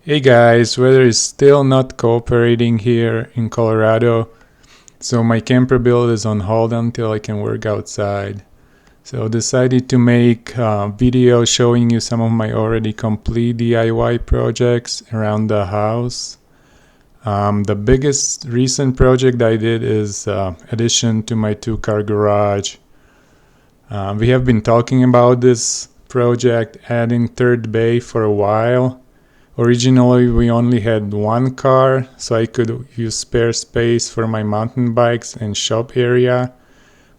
Hey guys, weather is still not cooperating here in Colorado, so my camper build is on hold until I can work outside. So decided to make a video showing you some of my already complete DIY projects around the house. The biggest recent project I did is addition to my 2-car garage. We have been talking about this project, adding third bay, for a while. Originally, we only had one car, so I could use spare space for my mountain bikes and shop area.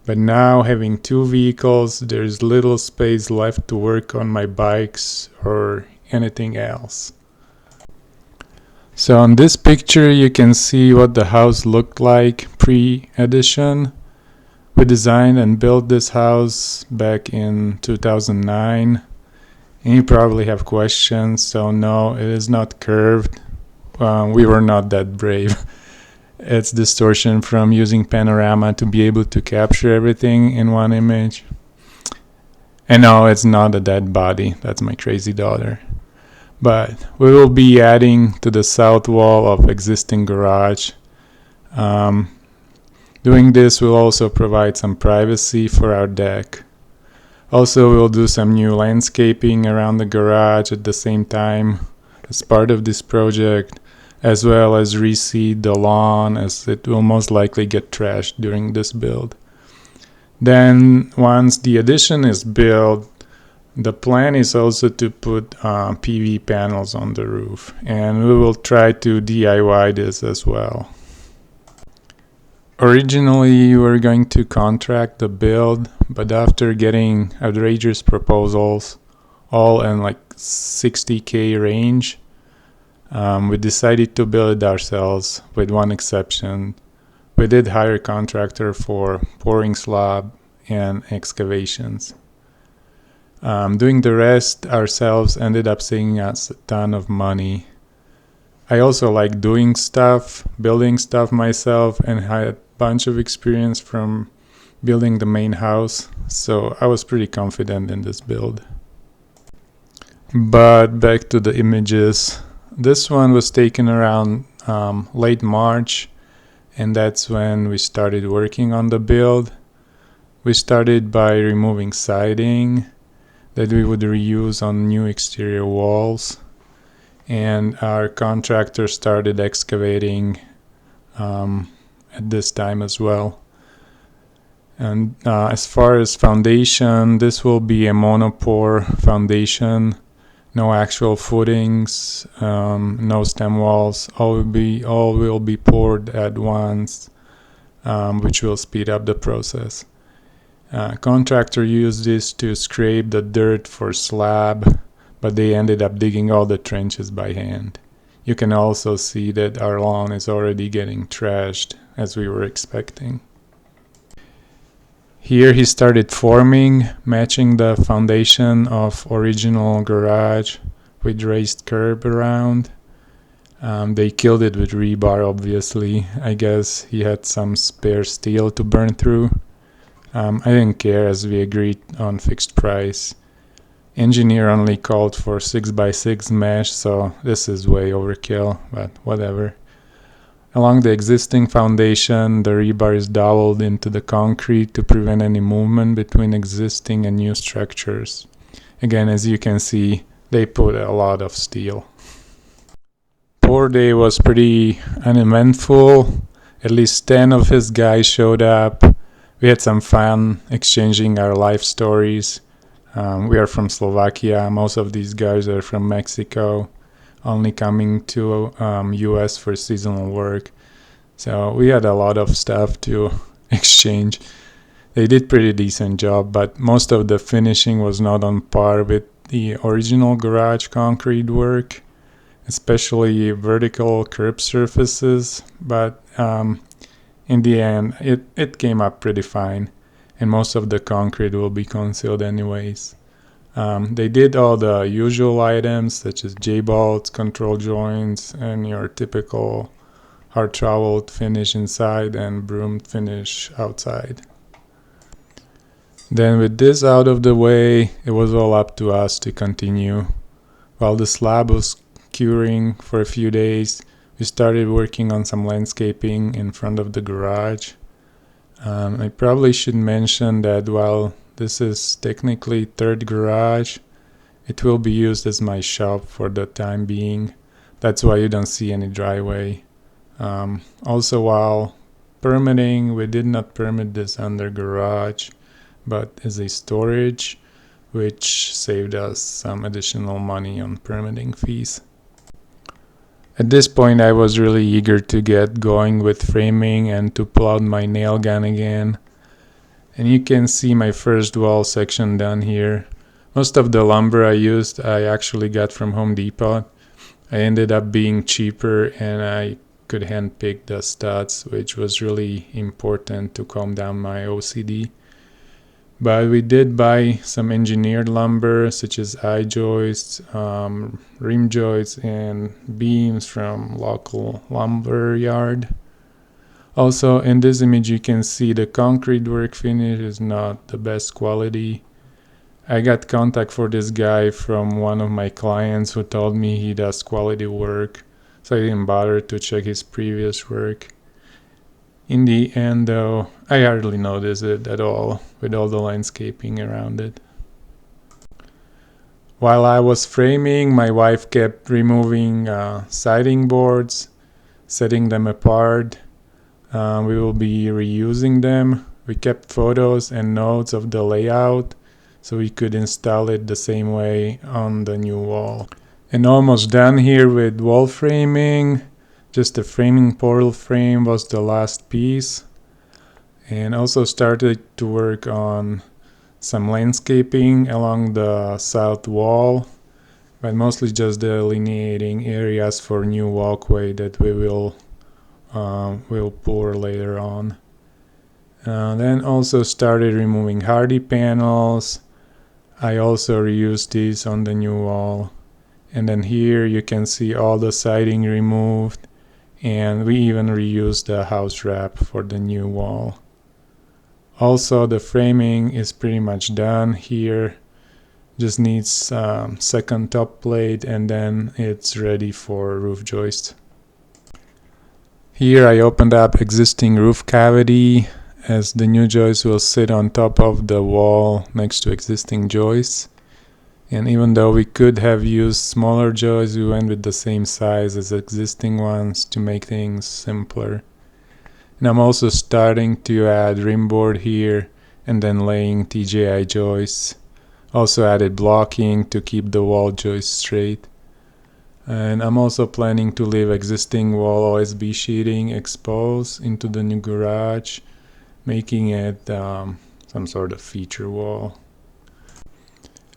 But now, having two vehicles, there's little space left to work on my bikes or anything else. So on this picture, you can see what the house looked like pre-addition. We designed and built this house back in 2009. And you probably have questions, so no, it is not curved. We were not that brave. It's distortion from using panorama to be able to capture everything in one image. And no, it's not a dead body. That's my crazy daughter. But we will be adding to the south wall of existing garage. Doing this will also provide some privacy for our deck. Also, we'll do some new landscaping around the garage at the same time as part of this project, as well as reseed the lawn, as it will most likely get trashed during this build. Then, once the addition is built, the plan is also to put PV panels on the roof, and we will try to DIY this as well. Originally, we were going to contract the build, but after getting outrageous proposals, all in like $60,000 range, we decided to build it ourselves, with one exception. We did hire a contractor for pouring slab and excavations. Doing the rest ourselves ended up saving us a ton of money. I also like doing stuff, building stuff myself, and had a bunch of experience from building the main house, so I was pretty confident in this build. But back to the images. This one was taken around late March, and that's when we started working on the build. We started by removing siding that we would reuse on new exterior walls, and our contractor started excavating at this time as well. And as far as foundation, this will be a monopore foundation, no actual footings, no stem walls. All will be poured at once, which will speed up the process. Contractor used this to scrape the dirt for slab, but they ended up digging all the trenches by hand. You can also see that our lawn is already getting trashed, as we were expecting. Here he started forming, matching the foundation of original garage with raised curb around. They killed it with rebar, obviously. I guess he had some spare steel to burn through. I didn't care, as we agreed on fixed price. Engineer only called for 6x6 mesh, so this is way overkill, but whatever. Along the existing foundation, the rebar is doweled into the concrete to prevent any movement between existing and new structures. Again, as you can see, they put a lot of steel. Pour day was pretty uneventful. At least 10 of his guys showed up. We had some fun exchanging our life stories. We are from Slovakia. Most of these guys are from Mexico, only coming to US for seasonal work. So we had a lot of stuff to exchange. They did pretty decent job, but most of the finishing was not on par with the original garage concrete work, especially vertical curb surfaces. But in the end, it came up pretty fine. And most of the concrete will be concealed anyways. They did all the usual items such as J-bolts, control joints, and your typical hard troweled finish inside and broomed finish outside. Then with this out of the way, it was all up to us to continue. While the slab was curing for a few days, we started working on some landscaping in front of the garage. I probably should mention that while this is technically third garage, it will be used as my shop for the time being. That's why you don't see any driveway. Also, while permitting, we did not permit this under garage, but as a storage, which saved us some additional money on permitting fees. At this point, I was really eager to get going with framing and to pull out my nail gun again. And you can see my first wall section done here. Most of the lumber I used, I actually got from Home Depot. I ended up being cheaper and I could handpick the studs, which was really important to calm down my OCD. But we did buy some engineered lumber, such as I-joists, rim joists, and beams from local lumber yard. Also, in this image, you can see the concrete work finish is not the best quality. I got contact for this guy from one of my clients who told me he does quality work, so I didn't bother to check his previous work. In the end, though, I hardly noticed it at all with all the landscaping around it. While I was framing, my wife kept removing siding boards, setting them apart. We will be reusing them. We kept photos and notes of the layout so we could install it the same way on the new wall. And almost done here with wall framing. Just the framing portal frame was the last piece. And also started to work on some landscaping along the south wall, but mostly just delineating areas for new walkway that we will pour later on. Then also started removing hardy panels. I also reused these on the new wall. And then here you can see all the siding removed, and we even reused the house wrap for the new wall. Also, the framing is pretty much done here. Just needs second top plate and then it's ready for roof joist. Here I opened up existing roof cavity as the new joist will sit on top of the wall next to existing joists. And even though we could have used smaller joists, we went with the same size as existing ones to make things simpler. And I'm also starting to add rimboard here and then laying TJI joists. Also added blocking to keep the wall joist straight. And I'm also planning to leave existing wall OSB sheeting exposed into the new garage, making it some sort of feature wall.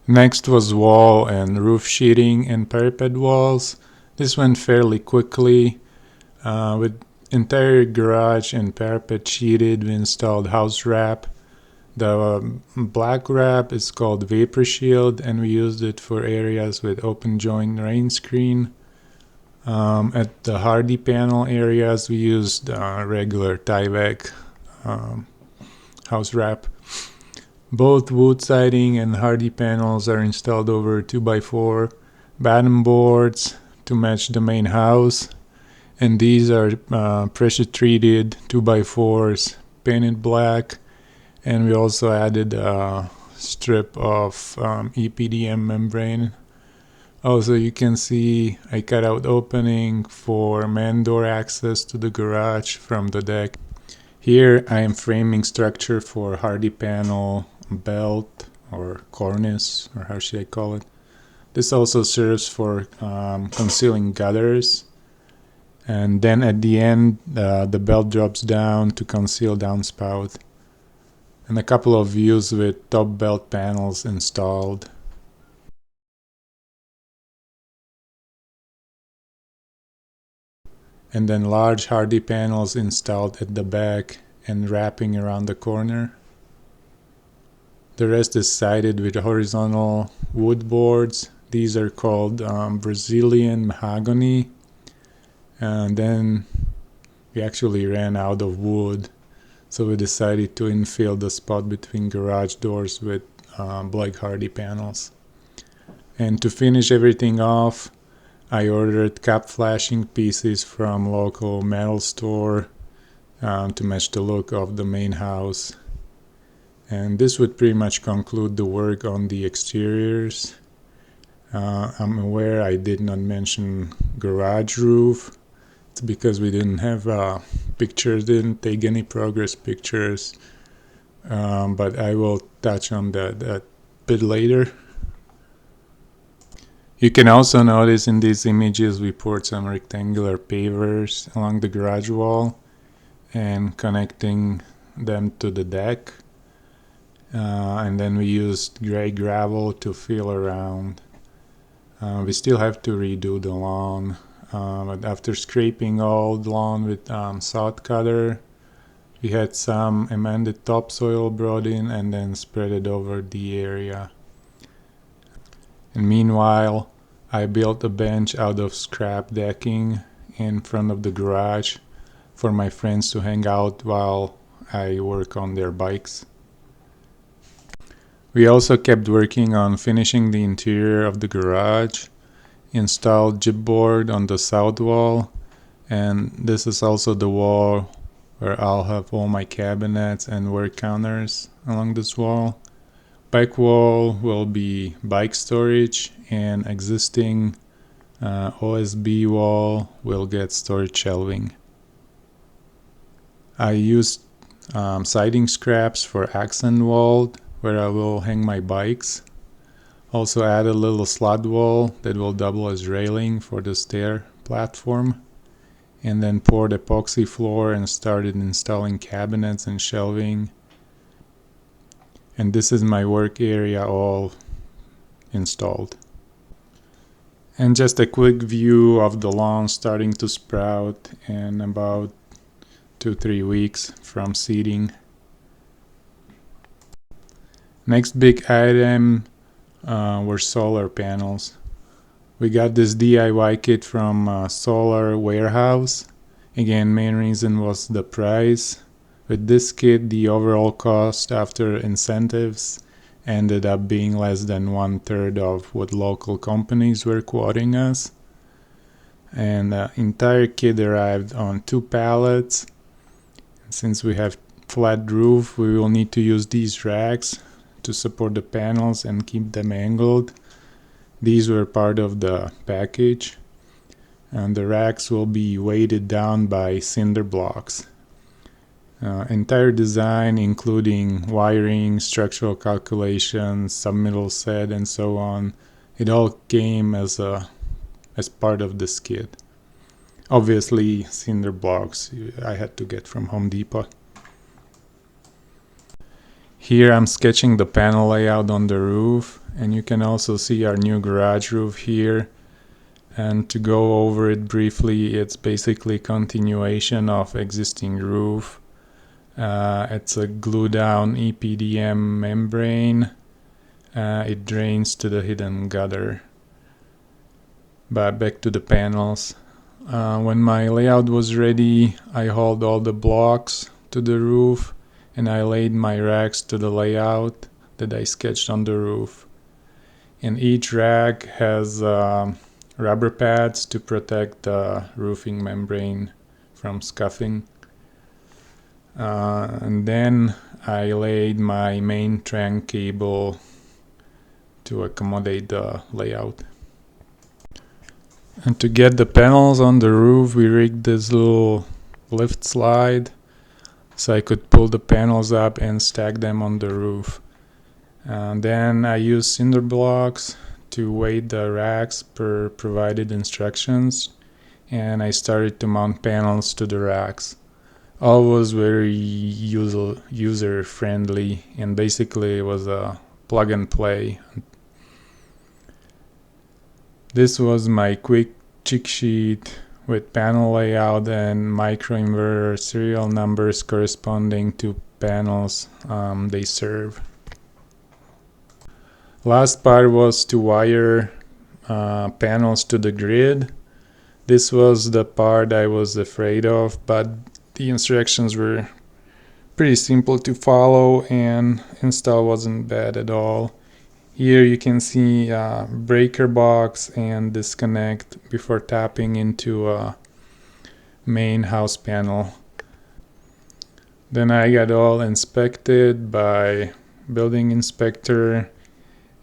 Next was wall and roof sheeting and parapet walls. This went fairly quickly. With entire garage and parapet sheeted, we installed house wrap. The black wrap is called Vapor Shield, and we used it for areas with open joint rain screen. At the hardy panel areas, we used regular Tyvek house wrap. Both wood siding and hardy panels are installed over 2x4 batten boards to match the main house, and these are pressure treated 2x4s painted black. And we also added a strip of EPDM membrane. Also, you can see I cut out opening for man door access to the garage from the deck. Here I am framing structure for hardy panel belt or cornice, or how should I call it. This also serves for concealing gutters. And then at the end, the belt drops down to conceal downspout. And a couple of views with top belt panels installed. And then large hardy panels installed at the back and wrapping around the corner. The rest is sided with horizontal wood boards. These are called Brazilian mahogany. And then we actually ran out of wood, so we decided to infill the spot between garage doors with black hardy panels. And to finish everything off, I ordered cap flashing pieces from local metal store to match the look of the main house. And this would pretty much conclude the work on the exteriors. I'm aware I did not mention garage roof. It's because we didn't have pictures, didn't take any progress pictures. But I will touch on that a bit later. You can also notice in these images we poured some rectangular pavers along the garage wall and connecting them to the deck. And then we used gray gravel to fill around. We still have to redo the lawn, but after scraping all the lawn with sod cutter, we had some amended topsoil brought in and then spread it over the area. And meanwhile, I built a bench out of scrap decking in front of the garage for my friends to hang out while I work on their bikes. We also kept working on finishing the interior of the garage, installed gypboard on the south wall, and this is also the wall where I'll have all my cabinets and work counters along this wall. Back wall will be bike storage, and existing OSB wall will get storage shelving. I used siding scraps for accent wall where I will hang my bikes. Also add a little slot wall that will double as railing for the stair platform. And then poured epoxy floor and started installing cabinets and shelving. And this is my work area all installed. And just a quick view of the lawn starting to sprout in about 2-3 weeks from seeding. Next big item were solar panels. We got this DIY kit from Solar Warehouse. Again, main reason was the price. With this kit, the overall cost after incentives ended up being less than 1/3 of what local companies were quoting us. And the entire kit arrived on 2 pallets. Since we have flat roof, we will need to use these racks to support the panels and keep them angled. These were part of the package, and the racks will be weighted down by cinder blocks. Entire design, including wiring, structural calculations, submittal set, and so on, it all came as part of this kit. Obviously, cinder blocks I had to get from Home Depot. Here I'm sketching the panel layout on the roof, and you can also see our new garage roof here. And to go over it briefly, it's basically continuation of existing roof. It's a glue down EPDM membrane. It drains to the hidden gutter. But back to the panels. When my layout was ready, I hauled all the blocks to the roof and I laid my racks to the layout that I sketched on the roof. And each rack has rubber pads to protect the roofing membrane from scuffing. And then I laid my main trunk cable to accommodate the layout. And to get the panels on the roof, we rigged this little lift slide so I could pull the panels up and stack them on the roof. And then I used cinder blocks to weight the racks per provided instructions, and I started to mount panels to the racks. All was very user friendly, and basically it was a plug and play. This was my quick cheat sheet with panel layout and microinverter serial numbers corresponding to panels they serve. Last part was to wire panels to the grid. This was the part I was afraid of, but the instructions were pretty simple to follow and install wasn't bad at all. Here you can see breaker box and disconnect before tapping into a main house panel. Then I got all inspected by building inspector,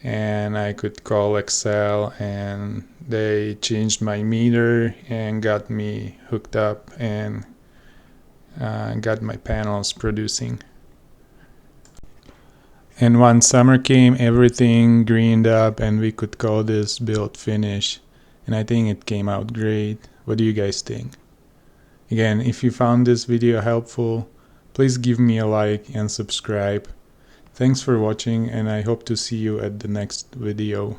and I could call Excel and they changed my meter and got me hooked up and got my panels producing. And once summer came, everything greened up and we could call this build finish. And I think it came out great. What do you guys think? Again, if you found this video helpful, please give me a like and subscribe. Thanks for watching, and I hope to see you at the next video.